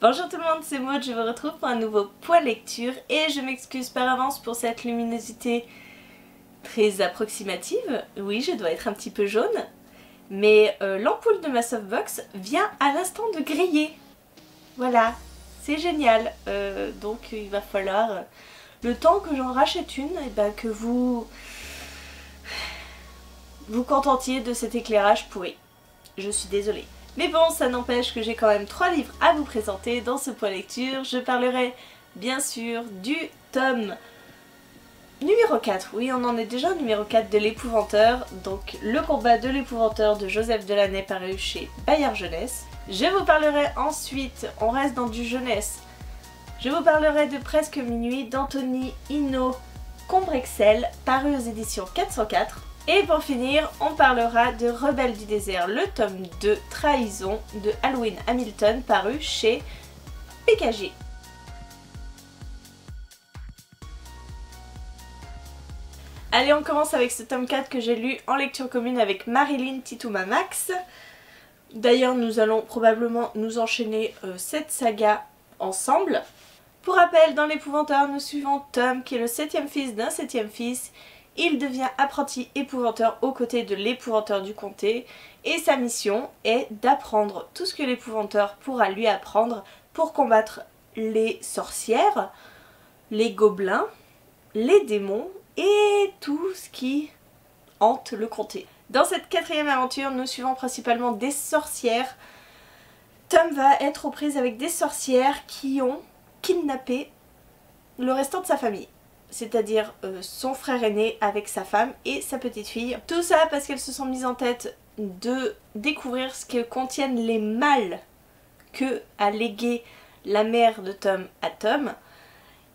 Bonjour tout le monde, c'est Maud, je vous retrouve pour un nouveau point lecture et je m'excuse par avance pour cette luminosité très approximative. Oui, je dois être un petit peu jaune, mais l'ampoule de ma softbox vient à l'instant de griller. Voilà, c'est génial. Donc il va falloir, le temps que j'en rachète une, et ben, que vous contentiez de cet éclairage pourri. Je suis désolée. Mais bon, ça n'empêche que j'ai quand même 3 livres à vous présenter dans ce point lecture. Je parlerai bien sûr du tome numéro 4. Oui, on en est déjà au numéro 4 de l'Épouvanteur. Donc le combat de l'Épouvanteur de Joseph Delaney paru chez Bayard Jeunesse. Je vous parlerai ensuite, on reste dans du jeunesse, je vous parlerai de Presque minuit d'Anthony Hinault Combrexel paru aux éditions 404. Et pour finir, on parlera de Rebelles du désert, le tome 2, Trahison, de Halloween Hamilton, paru chez PKJ. Allez, on commence avec ce tome 4 que j'ai lu en lecture commune avec Marilyn Titouma Max. D'ailleurs, nous allons probablement nous enchaîner cette saga ensemble. Pour rappel, dans l'Épouvanteur, nous suivons Tom, qui est le 7e fils d'un 7e fils. Il devient apprenti épouvanteur aux côtés de l'épouvanteur du comté et sa mission est d'apprendre tout ce que l'épouvanteur pourra lui apprendre pour combattre les sorcières, les gobelins, les démons et tout ce qui hante le comté. Dans cette 4e aventure, nous suivons principalement des sorcières. Tom va être aux prises avec des sorcières qui ont kidnappé le restant de sa famille. C'est-à-dire son frère aîné avec sa femme et sa petite fille. Tout ça parce qu'elles se sont mises en tête de découvrir ce que contiennent les mâles que a légué la mère de Tom à Tom.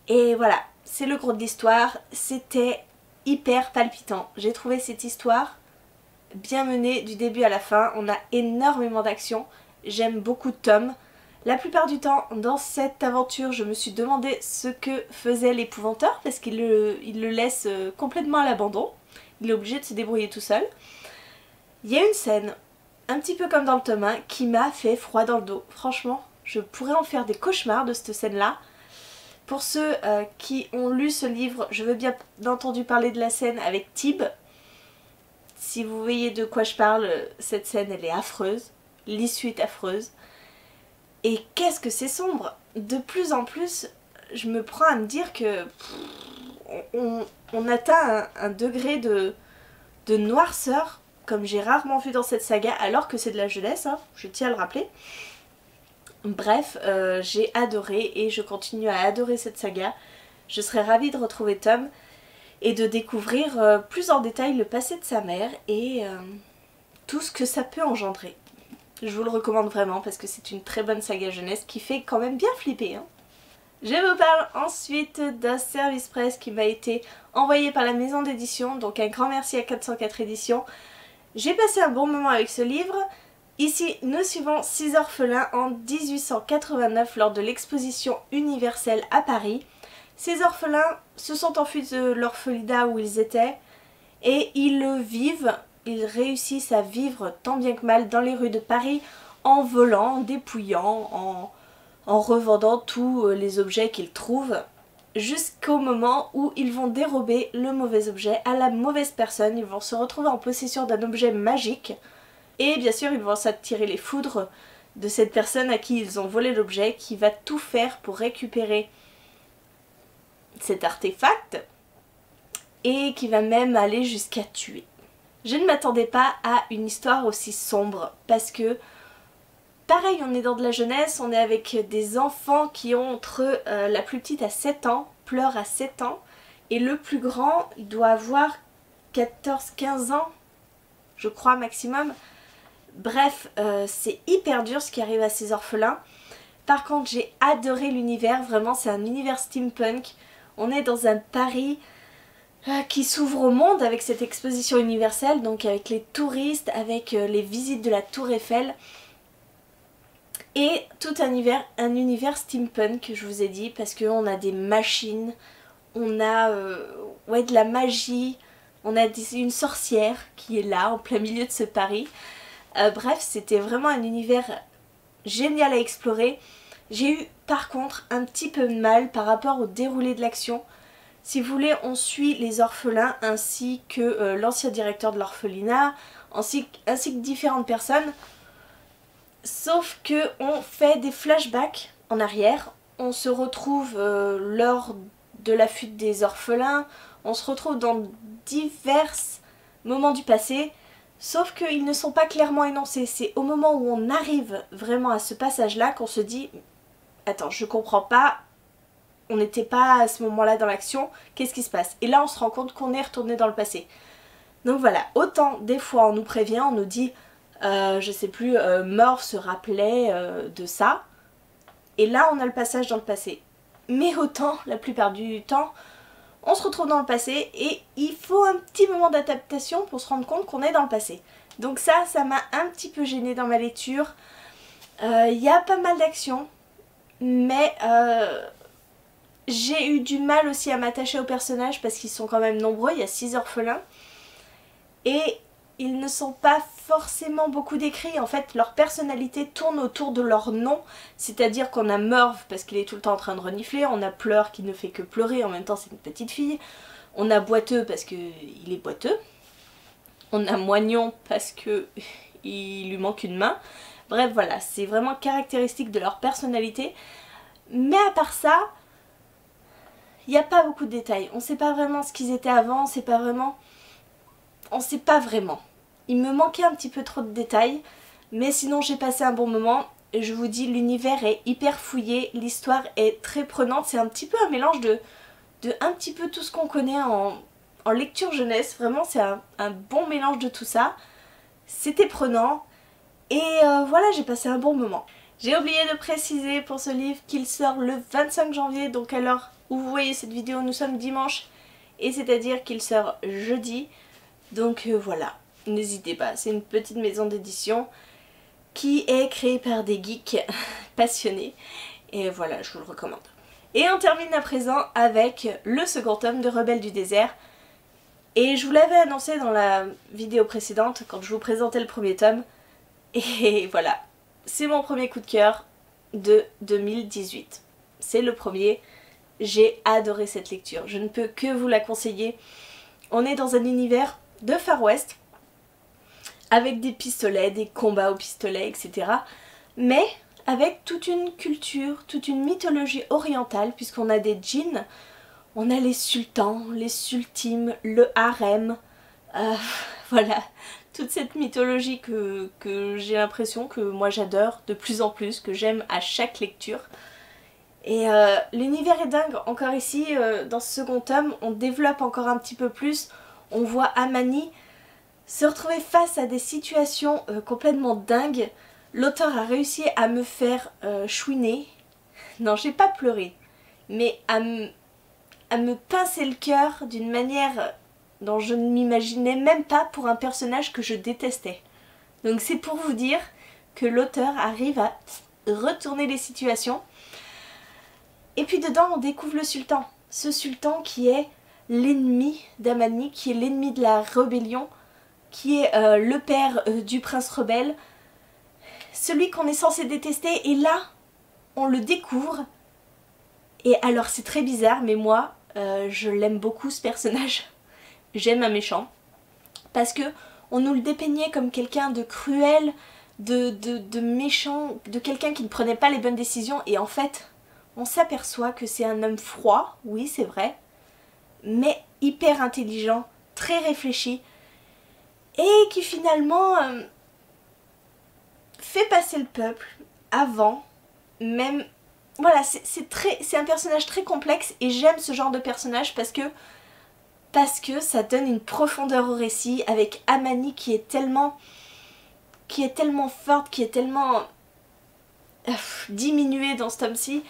Et voilà, c'est le gros de l'histoire. C'était hyper palpitant. J'ai trouvé cette histoire bien menée du début à la fin. On a énormément d'action. J'aime beaucoup Tom. La plupart du temps, dans cette aventure, je me suis demandé ce que faisait l'épouvanteur parce qu'il le laisse complètement à l'abandon. Il est obligé de se débrouiller tout seul. Il y a une scène, un petit peu comme dans le tome 1, qui m'a fait froid dans le dos. Franchement, je pourrais en faire des cauchemars de cette scène-là. Pour ceux qui ont lu ce livre, je veux bien entendu parler de la scène avec Tib. Si vous voyez de quoi je parle, cette scène, elle est affreuse. L'issue est affreuse. Et qu'est-ce que c'est sombre! De plus en plus, je me prends à me dire que on atteint un degré de noirceur comme j'ai rarement vu dans cette saga, alors que c'est de la jeunesse, hein, je tiens à le rappeler. Bref, j'ai adoré et je continue à adorer cette saga. Je serais ravie de retrouver Tom et de découvrir plus en détail le passé de sa mère et tout ce que ça peut engendrer. Je vous le recommande vraiment parce que c'est une très bonne saga jeunesse qui fait quand même bien flipper. Hein. Je vous parle ensuite d'un service presse qui m'a été envoyé par la maison d'édition, donc un grand merci à 404 éditions. J'ai passé un bon moment avec ce livre. Ici, nous suivons 6 orphelins en 1889 lors de l'exposition universelle à Paris. Ces orphelins se sont enfuis de l'orphelinat où ils étaient et ils vivent. Ils réussissent à vivre tant bien que mal dans les rues de Paris en volant, en dépouillant, en revendant tous les objets qu'ils trouvent jusqu'au moment où ils vont dérober le mauvais objet à la mauvaise personne. Ils vont se retrouver en possession d'un objet magique et bien sûr ils vont s'attirer les foudres de cette personne à qui ils ont volé l'objet qui va tout faire pour récupérer cet artefact et qui va même aller jusqu'à tuer. Je ne m'attendais pas à une histoire aussi sombre parce que, pareil, on est dans de la jeunesse, on est avec des enfants qui ont entre la plus petite à 7 ans, pleure à 7 ans, et le plus grand, il doit avoir 14-15 ans, je crois maximum. Bref, c'est hyper dur ce qui arrive à ces orphelins. Par contre, j'ai adoré l'univers, vraiment c'est un univers steampunk. On est dans un Paris qui s'ouvre au monde avec cette exposition universelle, donc avec les touristes, avec les visites de la Tour Eiffel et tout un univers steampunk, je vous ai dit, parce qu'on a des machines, on a de la magie, on a une sorcière qui est là en plein milieu de ce Paris. Bref, c'était vraiment un univers génial à explorer. J'ai eu par contre un petit peu de mal par rapport au déroulé de l'action. Si vous voulez, on suit les orphelins ainsi que l'ancien directeur de l'orphelinat, ainsi que différentes personnes. Sauf que on fait des flashbacks en arrière. On se retrouve lors de la fuite des orphelins. On se retrouve dans divers moments du passé. Sauf qu'ils ne sont pas clairement énoncés. C'est au moment où on arrive vraiment à ce passage-là qu'on se dit « Attends, je comprends pas, on n'était pas à ce moment-là dans l'action, qu'est-ce qui se passe ?» Et là, on se rend compte qu'on est retourné dans le passé. Donc voilà, autant des fois on nous prévient, on nous dit je sais plus, Mort se rappelait de ça. Et là, on a le passage dans le passé. Mais autant, la plupart du temps, on se retrouve dans le passé et il faut un petit moment d'adaptation pour se rendre compte qu'on est dans le passé. Donc ça m'a un petit peu gênée dans ma lecture. Il y a pas mal d'actions, mais j'ai eu du mal aussi à m'attacher aux personnages parce qu'ils sont quand même nombreux, il y a 6 orphelins. Et ils ne sont pas forcément beaucoup décrits. En fait, leur personnalité tourne autour de leur nom. C'est-à-dire qu'on a Merv parce qu'il est tout le temps en train de renifler. On a Pleur qui ne fait que pleurer. En même temps, c'est une petite fille. On a Boiteux parce qu'il est boiteux. On a Moignon parce qu'il lui manque une main. Bref, voilà. C'est vraiment caractéristique de leur personnalité. Mais à part ça, il n'y a pas beaucoup de détails. On ne sait pas vraiment ce qu'ils étaient avant. On sait pas vraiment... On sait pas vraiment. Il me manquait un petit peu trop de détails, mais sinon j'ai passé un bon moment. Et je vous dis, l'univers est hyper fouillé, l'histoire est très prenante. C'est un petit peu un mélange de un petit peu tout ce qu'on connaît en lecture jeunesse. Vraiment, c'est un bon mélange de tout ça. C'était prenant. Et voilà, j'ai passé un bon moment. J'ai oublié de préciser pour ce livre qu'il sort le 25 janvier. Donc à l'heure où vous voyez cette vidéo, nous sommes dimanche. Et c'est-à-dire qu'il sort jeudi. Donc voilà, n'hésitez pas, c'est une petite maison d'édition qui est créée par des geeks passionnés. Et voilà, je vous le recommande. Et on termine à présent avec le second tome de Rebelles du désert. Et je vous l'avais annoncé dans la vidéo précédente quand je vous présentais le premier tome. Et voilà, c'est mon premier coup de cœur de 2018. C'est le premier, j'ai adoré cette lecture, je ne peux que vous la conseiller. On est dans un univers de Far West, avec des pistolets, des combats au pistolet, etc. Mais avec toute une culture, toute une mythologie orientale, puisqu'on a des djinns, on a les sultans, les sultimes, le harem, voilà, toute cette mythologie que j'ai l'impression que moi j'adore de plus en plus, que j'aime à chaque lecture. Et l'univers est dingue, encore ici, dans ce second tome, on développe encore un petit peu plus. On voit Amani se retrouver face à des situations complètement dingues. L'auteur a réussi à me faire chouiner. Non, j'ai pas pleuré, mais à me pincer le cœur d'une manière dont je ne m'imaginais même pas pour un personnage que je détestais. Donc c'est pour vous dire que l'auteur arrive à retourner les situations. Et puis dedans, on découvre le sultan. Ce sultan qui est l'ennemi d'Amani, qui est l'ennemi de la rébellion, qui est le père du prince rebelle, celui qu'on est censé détester, et là on le découvre. Et alors c'est très bizarre, mais moi je l'aime beaucoup ce personnage. J'aime un méchant parce que on nous le dépeignait comme quelqu'un de cruel, de méchant, de quelqu'un qui ne prenait pas les bonnes décisions, et en fait on s'aperçoit que c'est un homme froid, oui c'est vrai, mais hyper intelligent, très réfléchi, et qui finalement fait passer le peuple avant même... Voilà, c'est un personnage très complexe et j'aime ce genre de personnage parce que ça donne une profondeur au récit, avec Amani qui est tellement forte, qui est tellement diminuée dans ce tome-ci.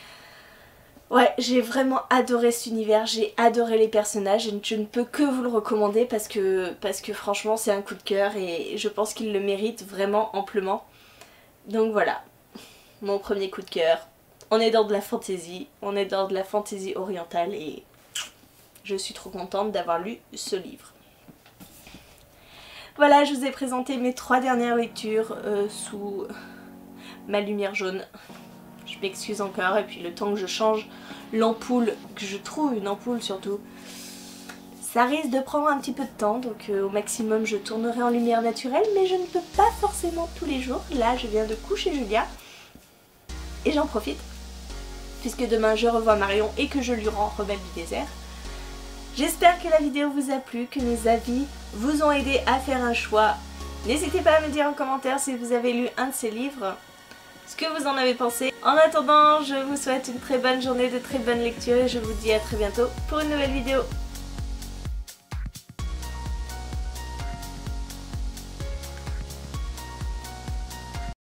Ouais, j'ai vraiment adoré cet univers, j'ai adoré les personnages et je ne peux que vous le recommander parce que franchement c'est un coup de cœur et je pense qu'il le mérite vraiment amplement. Donc voilà, mon premier coup de cœur. On est dans de la fantasy, on est dans de la fantasy orientale et je suis trop contente d'avoir lu ce livre. Voilà, je vous ai présenté mes 3 dernières lectures sous ma lumière jaune. Je m'excuse encore et puis le temps que je change l'ampoule, que je trouve une ampoule surtout, ça risque de prendre un petit peu de temps, donc au maximum je tournerai en lumière naturelle, mais je ne peux pas forcément tous les jours. Là je viens de coucher Julia et j'en profite puisque demain je revois Marion et que je lui rends Rebelle du désert. J'espère que la vidéo vous a plu, que mes avis vous ont aidé à faire un choix. N'hésitez pas à me dire en commentaire si vous avez lu un de ces livres, ce que vous en avez pensé. En attendant, je vous souhaite une très bonne journée, de très bonnes lectures et je vous dis à très bientôt pour une nouvelle vidéo.